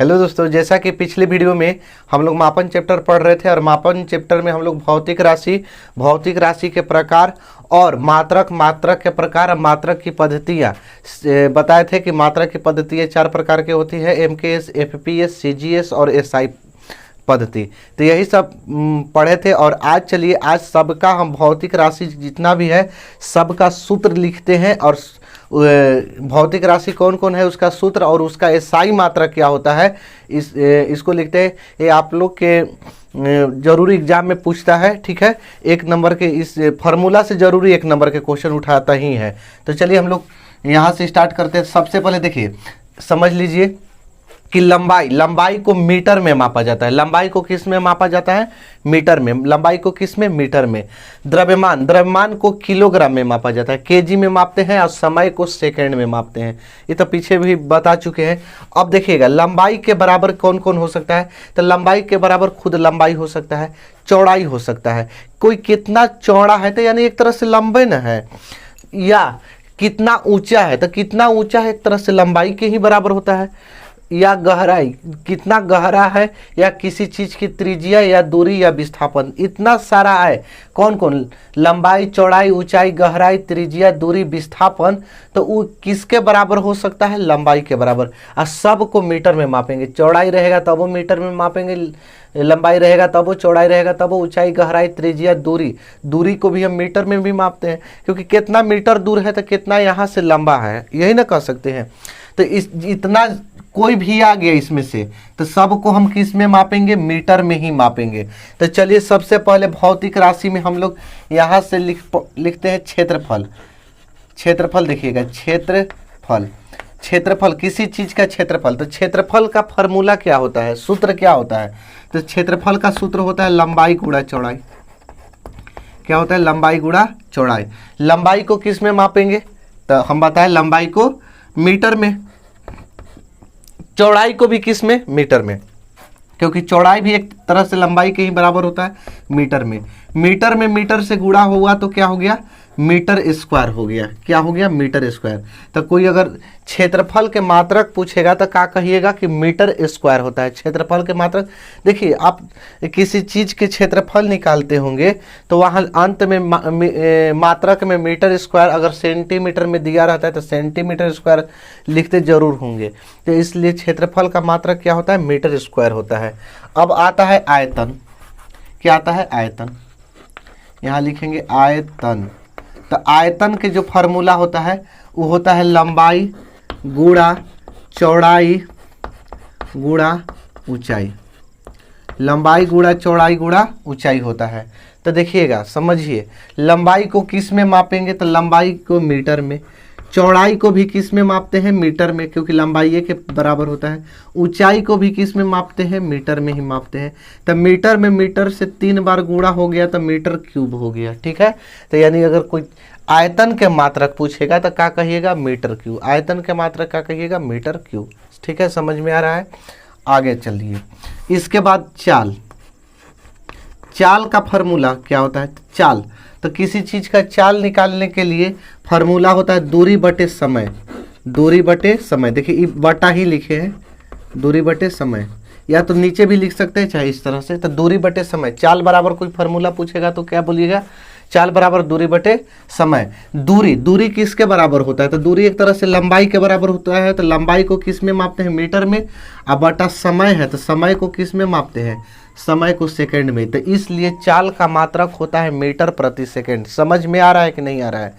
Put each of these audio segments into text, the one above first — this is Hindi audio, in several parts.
हेलो दोस्तों, जैसा कि पिछले वीडियो में हम लोग मापन चैप्टर पढ़ रहे थे और मापन चैप्टर में हम लोग भौतिक राशि के प्रकार और मात्रक के प्रकार और मात्रक की पद्धतियाँ बताए थे कि मात्रक की पद्धतियाँ 4 प्रकार की होती है, MKS, FPS, CGS और SI पद्धति। तो यही सब पढ़े थे और आज सबका हम भौतिक राशि जितना भी है सबका सूत्र लिखते हैं और भौतिक राशि कौन कौन है उसका सूत्र और उसका एसआई मात्रक क्या होता है इसको लिखते हैं। ये आप लोग के जरूरी एग्जाम में पूछता है, ठीक है। 1 नंबर के इस फार्मूला से जरूरी 1 नंबर के क्वेश्चन उठाता ही है। तो चलिए हम लोग यहाँ से स्टार्ट करते हैं। सबसे पहले देखिए, समझ लीजिए कि लंबाई को मीटर में मापा जाता है। लंबाई को किस में मापा जाता है? मीटर में। लंबाई को किस में? मीटर में। द्रव्यमान को किलोग्राम में मापा जाता है, केजी में मापते हैं और समय को सेकंड में मापते हैं। ये तो पीछे भी बता चुके हैं। अब देखिएगा लंबाई के बराबर कौन कौन हो सकता है। तो लंबाई के बराबर खुद लंबाई हो सकता है, चौड़ाई हो सकता है। कोई कितना चौड़ा है तो यानी एक तरह से लंबे न है, या कितना ऊंचा है तो कितना ऊंचा है एक तरह से लंबाई के ही बराबर होता है, या गहराई कितना गहरा है, या किसी चीज की त्रिज्या या दूरी या विस्थापन, इतना सारा है। कौन कौन? लंबाई, चौड़ाई, ऊंचाई, गहराई, त्रिज्या, दूरी, विस्थापन। तो वो किसके बराबर हो सकता है? लंबाई के बराबर। और सबको मीटर में मापेंगे। चौड़ाई रहेगा तब वो मीटर में मापेंगे, लंबाई रहेगा तब वो, चौड़ाई रहेगा तब वो, ऊंचाई, गहराई, त्रिज्या, दूरी को भी हम मीटर में भी मापते हैं, क्योंकि कितना मीटर दूर है तो कितना यहाँ से लंबा है, यही ना कह सकते हैं। तो इतना कोई भी आ गया इसमें से तो सबको हम किस में मापेंगे? मीटर में ही मापेंगे। तो चलिए सबसे पहले भौतिक राशि में हम लोग यहाँ से लिखते हैं क्षेत्रफल। क्षेत्रफल देखिएगा, क्षेत्रफल किसी चीज का क्षेत्रफल। तो क्षेत्रफल का फॉर्मूला क्या होता है, सूत्र क्या होता है? तो क्षेत्रफल का सूत्र होता है लंबाई गुणा चौड़ाई। क्या होता है? लंबाई गुणा चौड़ाई। लंबाई को किस में मापेंगे? तो हम बताएं लंबाई को मीटर में, चौड़ाई को भी किस में? मीटर में, क्योंकि चौड़ाई भी एक तरह से लंबाई के ही बराबर होता है, मीटर में। मीटर से गुणा हुआ तो क्या हो गया? मीटर स्क्वायर हो गया। क्या हो गया? Metre square. तो कोई अगर क्षेत्रफल के मात्रक पूछेगा तो क्या कहिएगा कि मीटर स्क्वायर होता है क्षेत्रफल के मात्रक। देखिए आप किसी चीज के क्षेत्रफल निकालते होंगे तो वहाँ अंत में मात्रक में मीटर स्क्वायर अगर सेंटीमीटर में दिया रहता है तो सेंटीमीटर स्क्वायर लिखते जरूर होंगे। तो इसलिए क्षेत्रफल का मात्रक क्या होता है? मीटर स्क्वायर होता है। अब आता है आयतन। क्या आता है? आयतन। यहाँ लिखेंगे आयतन। तो आयतन के जो फार्मूला होता है वो होता है लंबाई गुणा चौड़ाई गुणा ऊंचाई। लंबाई गुणा चौड़ाई गुणा ऊंचाई होता है। तो देखिएगा, समझिए, लंबाई को किस में मापेंगे? तो लंबाई को मीटर में। चौड़ाई को भी किस में मापते हैं? मीटर में, क्योंकि लंबाई के बराबर होता है। ऊंचाई को भी किस में मापते हैं? मीटर में ही मापते हैं। तो मीटर में मीटर से 3 बार गुणा हो गया तो मीटर क्यूब हो गया, ठीक है। तो यानी अगर कोई आयतन के मात्रक पूछेगा तो क्या कहिएगा? Metre cube. आयतन के मात्रक क्या कहिएगा? मीटर क्यूब, ठीक है। समझ में आ रहा है? आगे चलिए। इसके बाद चाल का फॉर्मूला क्या होता है? चाल, तो किसी चीज का चाल निकालने के लिए फॉर्मूला होता है दूरी बटे समय। दूरी बटे समय, देखिए बटा ही लिखे हैं, दूरी बटे समय, या तो नीचे भी लिख सकते हैं चाहे इस तरह से। तो दूरी बटे समय। चाल बराबर कोई फॉर्मूला पूछेगा तो क्या बोलिएगा? चाल बराबर दूरी बटे समय। दूरी किसके बराबर होता है? तो दूरी एक तरह से लंबाई के बराबर होता है। तो लंबाई को किस में मापते हैं? मीटर में। अब बटा समय है तो समय को किस में मापते हैं? समय को सेकंड में। तो इसलिए चाल का मात्रक होता है मीटर प्रति सेकंड। समझ में आ रहा है कि नहीं आ रहा है?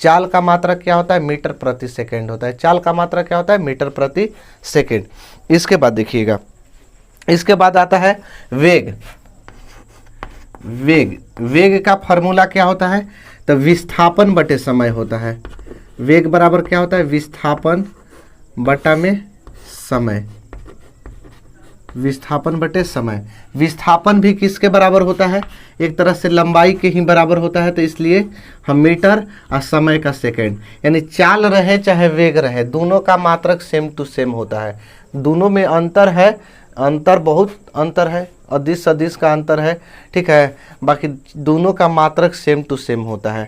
चाल का मात्रक क्या होता है? मीटर प्रति सेकंड होता है। चाल का मात्रक क्या होता है? मीटर प्रति सेकंड। इसके बाद देखिएगा, इसके बाद आता है वेग। वेग का फॉर्मूला क्या होता है? तो विस्थापन बटे समय होता है। वेग बराबर क्या होता है? विस्थापन बटा में समय। विस्थापन बटे समय। विस्थापन भी किसके बराबर होता है? एक तरह से लंबाई के ही बराबर होता है। तो इसलिए हम मीटर और समय का सेकंड, यानी चाल रहे चाहे वेग रहे, दोनों का मात्रक सेम टू सेम होता है। दोनों में अंतर है, बहुत अंतर है, अदिश सदिश का अंतर है, ठीक है। बाकी दोनों का मात्रक सेम टू सेम होता है।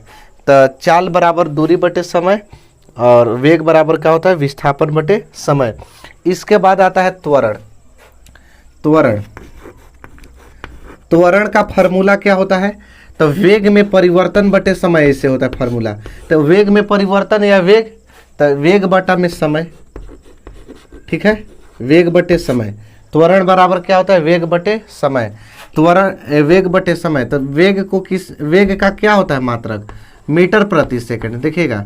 तो चाल बराबर दूरी बटे समय और वेग बराबर क्या होता है? विस्थापन बटे समय। इसके बाद आता है त्वरण। त्वरण, त्वरण का फॉर्मूला क्या होता है? तो वेग में परिवर्तन बटे समय, ऐसे होता है फॉर्मूला। तो वेग में परिवर्तन या वेग, तो वेग बटा में समय, ठीक है, वेग बटे समय। त्वरण बराबर क्या होता है? वेग बटे समय। त्वरण वेग बटे समय, तो वेग को किस, वेग का क्या होता है मात्रक? मीटर प्रति सेकंड। देखिएगा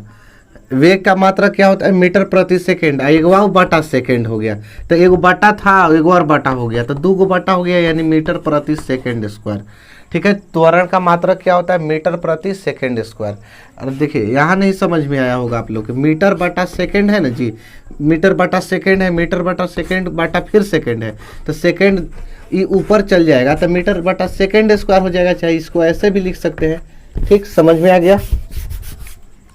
वेग का मात्रक क्या होता है? मीटर प्रति सेकंड। एगो बटा सेकंड हो गया, तो एगो बटा था एगो और बटा हो गया, तो दो गो बटा हो गया, यानी मीटर प्रति सेकंड स्क्वायर। ठीक है, त्वरण का मात्रक क्या होता है? मीटर प्रति सेकंड स्क्वायर। अरे देखिए यहाँ नहीं समझ में आया होगा आप लोग, मीटर बटा सेकंड है ना जी, मीटर बटा सेकंड है, मीटर बटा सेकंड बटा फिर सेकंड है, तो सेकंड ये ऊपर चल जाएगा तो मीटर बटा सेकंड स्क्वायर हो जाएगा। चाहे इसको ऐसे भी लिख सकते हैं। ठीक, समझ में आ गया?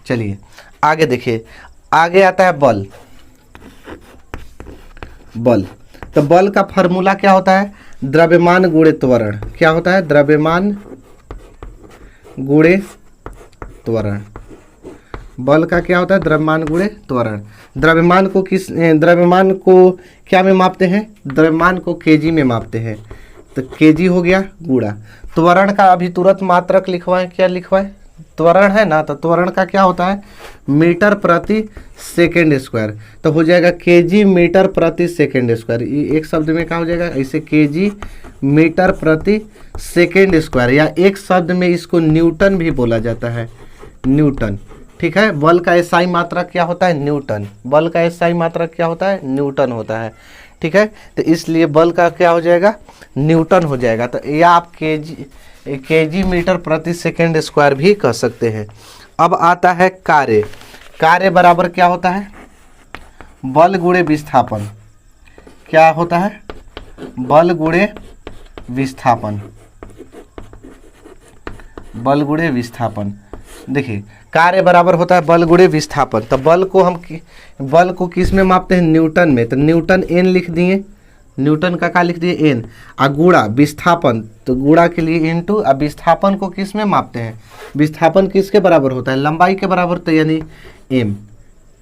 चलिए आगे देखिए, आगे आता है बल। बल, तो बल का फॉर्मूला क्या होता है? द्रव्यमान गुणे त्वरण। क्या होता है? द्रव्यमान गुणे त्वरण। बल का क्या होता है? द्रव्यमान गुणे त्वरण। द्रव्यमान को किस, द्रव्यमान को क्या में मापते हैं? द्रव्यमान को केजी में मापते हैं, तो केजी हो गया गुणा। त्वरण का अभी तुरंत मात्रक लिखवाएं, क्या लिखवाएं? त्वरण है ना, तो त्वरण का क्या होता है? मीटर प्रति सेकंड स्क्वायर, तो हो जाएगा केजी मीटर प्रति सेकंड स्क्वायर। ये एक शब्द में क्या हो जाएगा? ऐसे केजी मीटर प्रति सेकंड स्क्वायर, या एक शब्द में इसको न्यूटन भी बोला जाता है, न्यूटन। ठीक है, बल का एसआई मात्रक क्या होता है? न्यूटन। बल का एसआई मात्रक क्या होता है? न्यूटन होता है। ठीक है, तो इसलिए बल का क्या हो जाएगा? न्यूटन हो जाएगा। तो या आप केजी मीटर प्रति सेकंड स्क्वायर भी कह सकते हैं। अब आता है कार्य। कार्य बराबर क्या होता है? बल गुणे विस्थापन। क्या होता है? बल गुणे विस्थापन। बल गुणे विस्थापन। देखिए कार्य बराबर होता है बल गुणे विस्थापन। तो बल को किस में मापते हैं? न्यूटन में। तो न्यूटन एन लिख दिए, न्यूटन का क्या लिख दिए? एन। आ गुणा विस्थापन, तो गुणा के लिए इनटू। अब विस्थापन को किस में मापते हैं? विस्थापन किसके बराबर होता है? लंबाई के बराबर, तो यानी एम।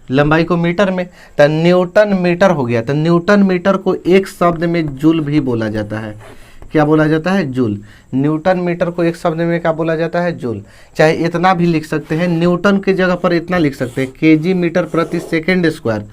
लंबाई को मीटर में, तो न्यूटन मीटर हो गया। तो न्यूटन मीटर को एक शब्द में जूल भी बोला जाता है। क्या बोला जाता है? जूल। न्यूटन मीटर को एक शब्द में क्या बोला जाता है? जूल। चाहे इतना भी लिख सकते हैं, न्यूटन की जगह पर इतना लिख सकते हैं, केजी मीटर प्रति सेकंड स्क्वायर।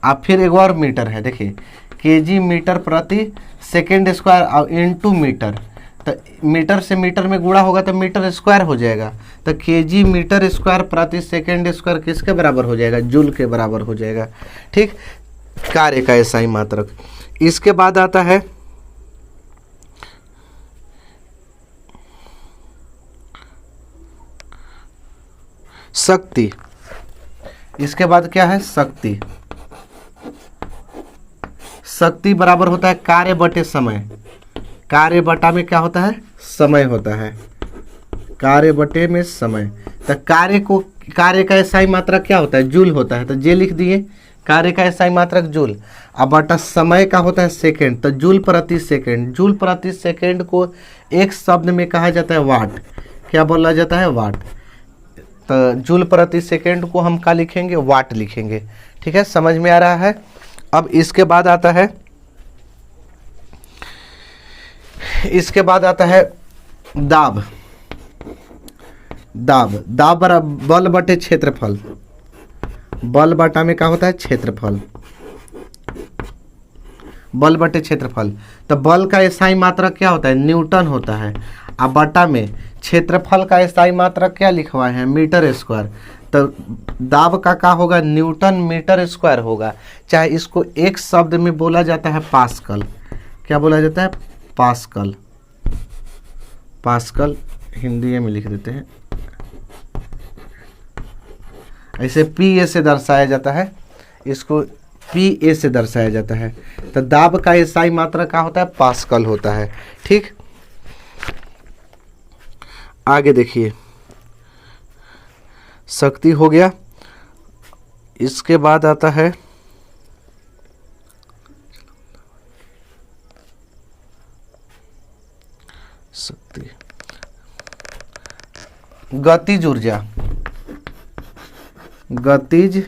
अब फिर एक और मीटर है, देखिए केजी मीटर प्रति सेकंड स्क्वायर और इनटू मीटर। तो मीटर से मीटर में गुणा होगा तो मीटर स्क्वायर हो जाएगा। तो केजी मीटर स्क्वायर प्रति सेकंड स्क्वायर किसके बराबर हो जाएगा? जूल के बराबर हो जाएगा। ठीक, कार्य का एसआई मात्रक। इसके बाद आता है शक्ति। इसके बाद क्या है? शक्ति। शक्ति बराबर होता है कार्य बटे समय। कार्य बटा में क्या होता है? समय होता है। कार्य बटे में समय। तो कार्य का एसआई मात्रक क्या होता है? जूल होता है। तो जे लिख दिए, कार्य का एसआई मात्रक जूल। अब बटा समय का होता है सेकंड, तो जूल प्रति सेकंड। जूल प्रति सेकंड को एक शब्द में कहा जाता है वाट। क्या बोला जाता है? वाट। तो जूल प्रति सेकंड को हम क्या लिखेंगे? वाट लिखेंगे। ठीक है, समझ में आ रहा है? अब इसके बाद आता है, इसके बाद आता है दाब। दाब बल बटे क्षेत्रफल। बल बटा में क्या होता है? क्षेत्रफल। बल बटे क्षेत्रफल। तो बल का एसआई मात्रक क्या होता है? न्यूटन होता है। अब बटा में क्षेत्रफल का एसआई मात्रक क्या लिखवाए हैं? Metre square. तो दाब का क्या होगा? न्यूटन मीटर स्क्वायर होगा। चाहे इसको एक शब्द में बोला जाता है पास्कल। क्या बोला जाता है? पास्कल। पास्कल हिंदी में लिख देते हैं, ऐसे पी ए से दर्शाया जाता है, इसको पी ए से दर्शाया जाता है। तो दाब का एसआई मात्रा क्या होता है? पास्कल होता है। ठीक, आगे देखिए, शक्ति हो गया। इसके बाद आता है शक्ति, गतिज ऊर्जा। गतिज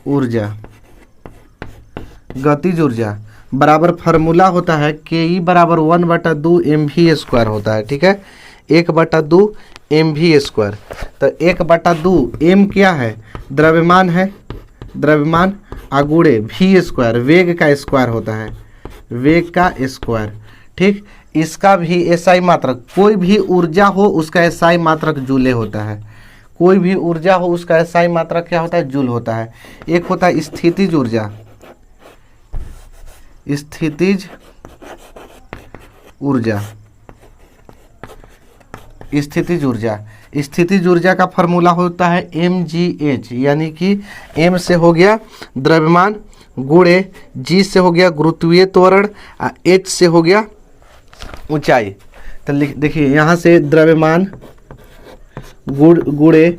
ऊर्जा। गतिज ऊर्जा बराबर फार्मूला होता है के ई बराबर 1/2 mv² होता है। ठीक है, 1/2 mv²। तो 1/2 m क्या है, द्रव्यमान है, द्रव्यमान अगुणे v², वेग का स्क्वायर होता है, वेग का स्क्वायर। ठीक, इसका भी एसआई मात्रक, कोई भी ऊर्जा हो उसका एसआई मात्रक जूले होता है, कोई भी ऊर्जा हो उसका एसआई मात्रक क्या होता है, जूल होता है। एक होता है स्थितिज ऊर्जा, स्थितिज ऊर्जा, स्थितिज ऊर्जा, स्थितिज ऊर्जा का फॉर्मूला होता है mgh, यानी कि m से हो गया द्रव्यमान, गुणे g से हो गया गुरुत्वीय त्वरण, h से हो गया ऊंचाई। तो देखिए यहाँ से द्रव्यमान गुणे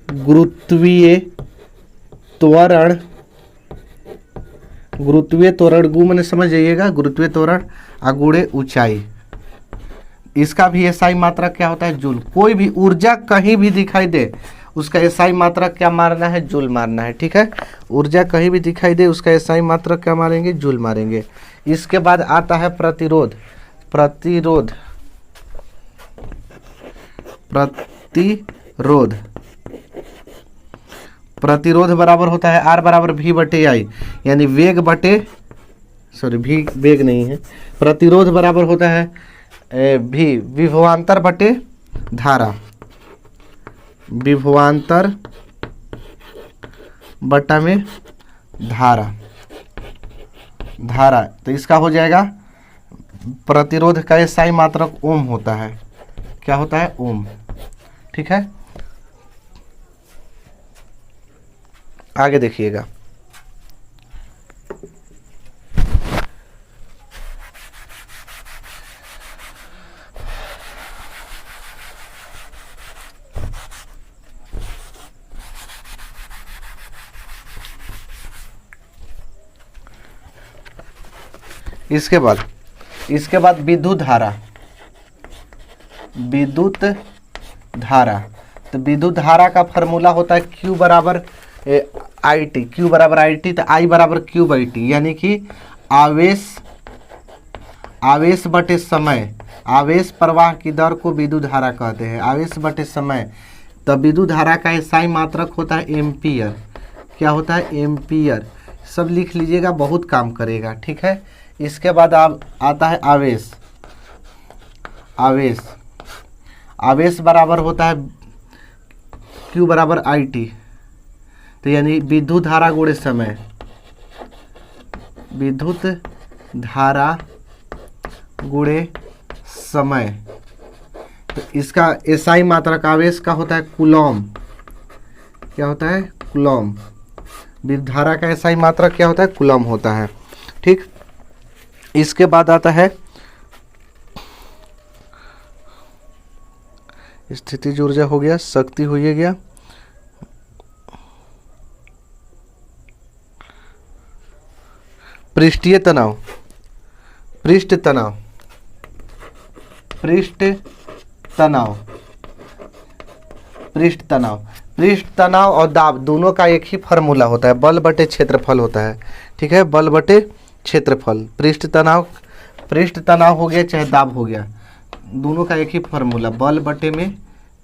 गुरुत्वीय त्वरण, गुरुत्वीय त्वरण गु मैंने समझ जाइएगा, गुरुत्वीय त्वरण गुणे ऊंचाई। इसका भी एसआई मात्रक क्या होता है, जूल। कोई भी ऊर्जा कहीं भी दिखाई दे उसका एसआई मात्रक क्या मारना है, जूल मारना है। ठीक है, ऊर्जा कहीं भी दिखाई दे उसका एसआई मात्रक क्या मारेंगे, जूल मारेंगे। इसके बाद आता है प्रतिरोध, प्रतिरोध, प्रतिरोध, प्रतिरोध बराबर होता है R बराबर V/I, यानी वेग बटे, सॉरी भी वेग नहीं है, प्रतिरोध बराबर होता है भी विभवांतर बटे धारा, विभवांतर बटा में धारा, धारा। तो इसका हो जाएगा प्रतिरोध का एसआई मात्रक ओम होता है, क्या होता है, ओम। ठीक है, आगे देखिएगा, इसके बाद विद्युत धारा, विद्युत धारा। तो विद्युत धारा का फॉर्मूला होता है Q बराबर IT, Q बराबर IT, तो I बराबर Q/T, यानी कि आवेश, आवेश बटे समय, आवेश प्रवाह की दर को विद्युत धारा कहते हैं, आवेश बटे समय। तो विद्युत धारा का एसआई मात्रक होता है एम्पियर, क्या होता है, एम्पियर। सब लिख लीजिएगा, बहुत काम करेगा। ठीक है, इसके बाद आता है आवेश, आवेश, आवेश बराबर होता है Q बराबर IT, तो यानी विद्युत धारा गुणे समय, विद्युत धारा गुणे समय। तो इसका एसआई मात्रक आवेश का होता है कूलॉम, क्या होता है, कूलॉम। विद्युत धारा का एसआई मात्रक क्या होता है, कूलॉम होता है। ठीक, इसके बाद आता है स्थितिज ऊर्जा हो गया, शक्ति हो गया, पृष्ठीय तनाव, पृष्ठ तनाव, पृष्ठ तनाव, पृष्ठ तनाव, पृष्ठ तनाव और दाब दोनों का एक ही फार्मूला होता है, बल बटे क्षेत्रफल होता है। ठीक है, बल बटे क्षेत्रफल। पृष्ठ तनाव हो गया चाहे दाब हो गया, दोनों का एक ही फार्मूला, बल बटे में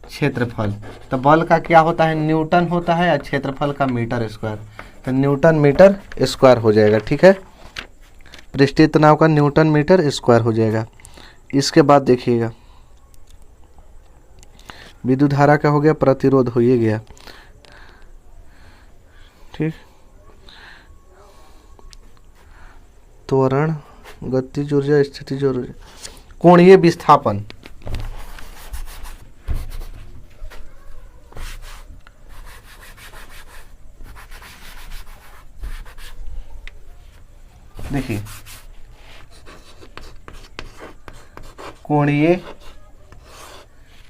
क्षेत्रफल। तो बल का क्या होता है, न्यूटन होता है, और क्षेत्रफल का मीटर स्क्वायर, तो न्यूटन मीटर स्क्वायर हो जाएगा। ठीक है, पृष्ठीय तनाव का न्यूटन मीटर स्क्वायर हो जाएगा। इसके बाद देखिएगा विद्युत धारा का हो गया, प्रतिरोध हो ही गया। ठीक, त्वरण, गतिज ऊर्जा, स्थितिज ऊर्जा, कोणीय विस्थापन, देखिए कोणीय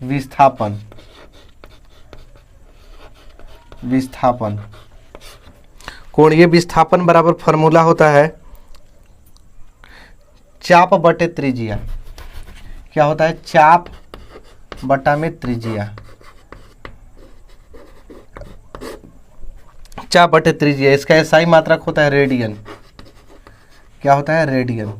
विस्थापन, विस्थापन, कोणीय विस्थापन बराबर फॉर्मूला होता है चाप बटे त्रिज्या, क्या होता है, चाप बटा में त्रिज्या, चाप बटे त्रिज्या। इसका एसआई मात्रक होता है रेडियन, क्या होता है, रेडियन।